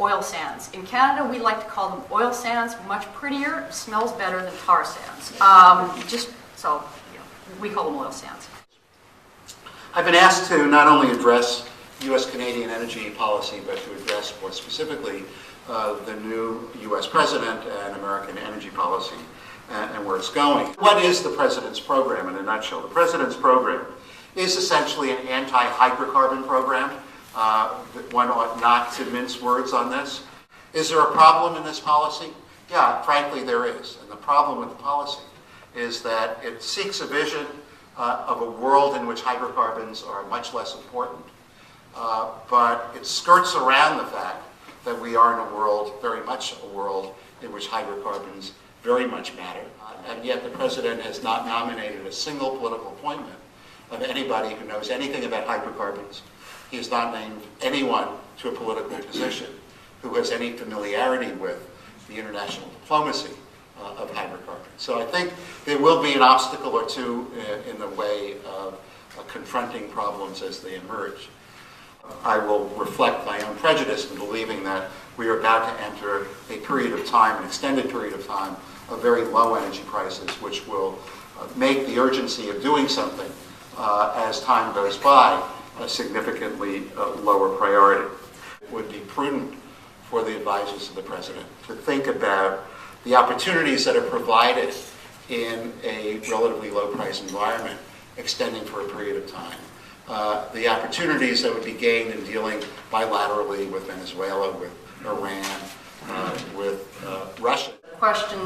oil sands. In Canada, we like to call them oil sands, much prettier, smells better than tar sands. We call them oil sands. I've been asked to not only address U.S.-Canadian energy policy, but to address more specifically the new U.S. president and American energy policy and where it's going. What is the president's program in a nutshell? The president's program is essentially an anti-hydrocarbon program. One ought not to mince words on this. Is there a problem in this policy? Yeah, frankly there is. And the problem with the policy is that it seeks a vision of a world in which hydrocarbons are much less important. But it skirts around the fact that we are in a world, very much a world, in which hydrocarbons very much matter. And yet the president has not nominated a single political appointment of anybody who knows anything about hydrocarbons. He has not named anyone to a political position who has any familiarity with the international diplomacy of hydrocarbons. So I think there will be an obstacle or two in the way of confronting problems as they emerge. I will reflect my own prejudice in believing that we are about to enter a period of time, an extended period of time, of very low energy prices, which will make the urgency of doing something as time goes by a significantly lower priority. It would be prudent for the advisors of the president to think about the opportunities that are provided in a relatively low price environment extending for a period of time. The opportunities that would be gained in dealing bilaterally with Venezuela, with Iran, with Russia. The question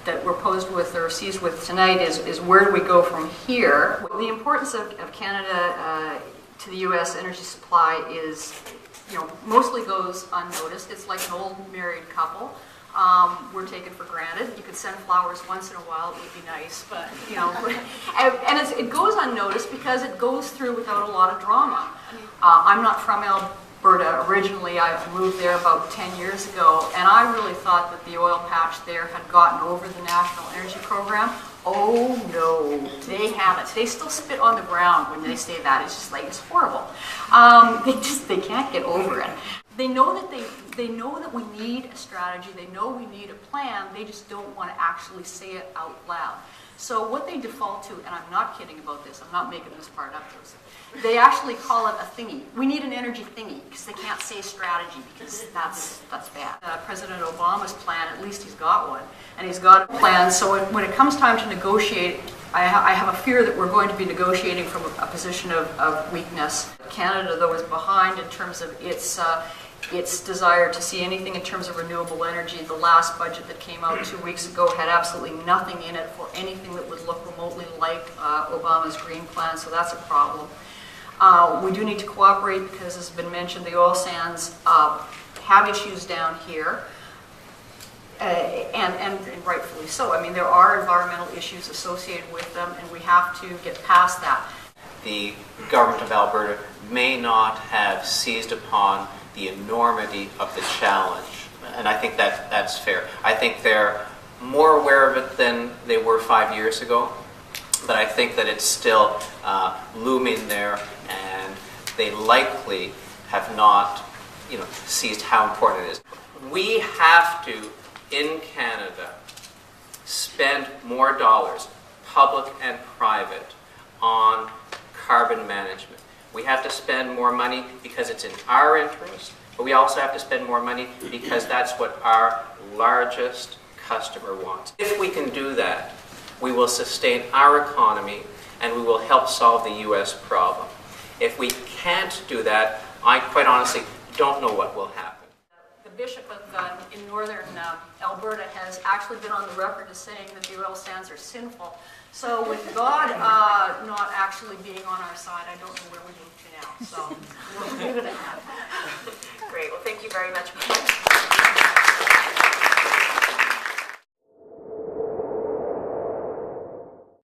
that we're posed with or seized with tonight is where do we go from here? The importance of Canada to the U.S. energy supply is, mostly goes unnoticed. It's like an old married couple. We're taken for granted. You could send flowers once in a while, it would be nice, but, and it goes unnoticed because it goes through without a lot of drama. I'm not from Alberta originally. I moved there about 10 years ago, and I really thought that the oil patch there had gotten over the National Energy Program. Oh no, they haven't. They still spit on the ground when they say that. It's just like, it's horrible. They can't get over it. They know that we need a strategy, they know we need a plan, they just don't want to actually say it out loud. So what they default to, and I'm not kidding about this, I'm not making this part up, Joseph, they actually call it a thingy. We need an energy thingy, because they can't say strategy, because that's bad. President Obama's plan, at least he's got one, and he's got a plan, so when it comes time to negotiate, I have a fear that we're going to be negotiating from a position of weakness. Canada, though, is behind in terms of its desire to see anything in terms of renewable energy. The last budget that came out 2 weeks ago had absolutely nothing in it for anything that would look remotely like Obama's green plan, so that's a problem. We do need to cooperate because, as has been mentioned, the oil sands have issues down here. And rightfully so. I mean, there are environmental issues associated with them, and we have to get past that. The government of Alberta may not have seized upon the enormity of the challenge, and I think that's fair. I think they're more aware of it than they were 5 years ago, but I think that it's still looming there, and they likely have not, seized how important it is. We have to, in Canada, spend more dollars, public and private, on carbon management. We have to spend more money because it's in our interest, but we also have to spend more money because that's what our largest customer wants. If we can do that, we will sustain our economy and we will help solve the U.S. problem. If we can't do that, I quite honestly don't know what will happen. The Bishop in northern Alberta has actually been on the record as saying that the oil sands are sinful. So with God not actually being on our side, I don't know where we move to now. So we'll leave it at that. Great. Well, thank you very much.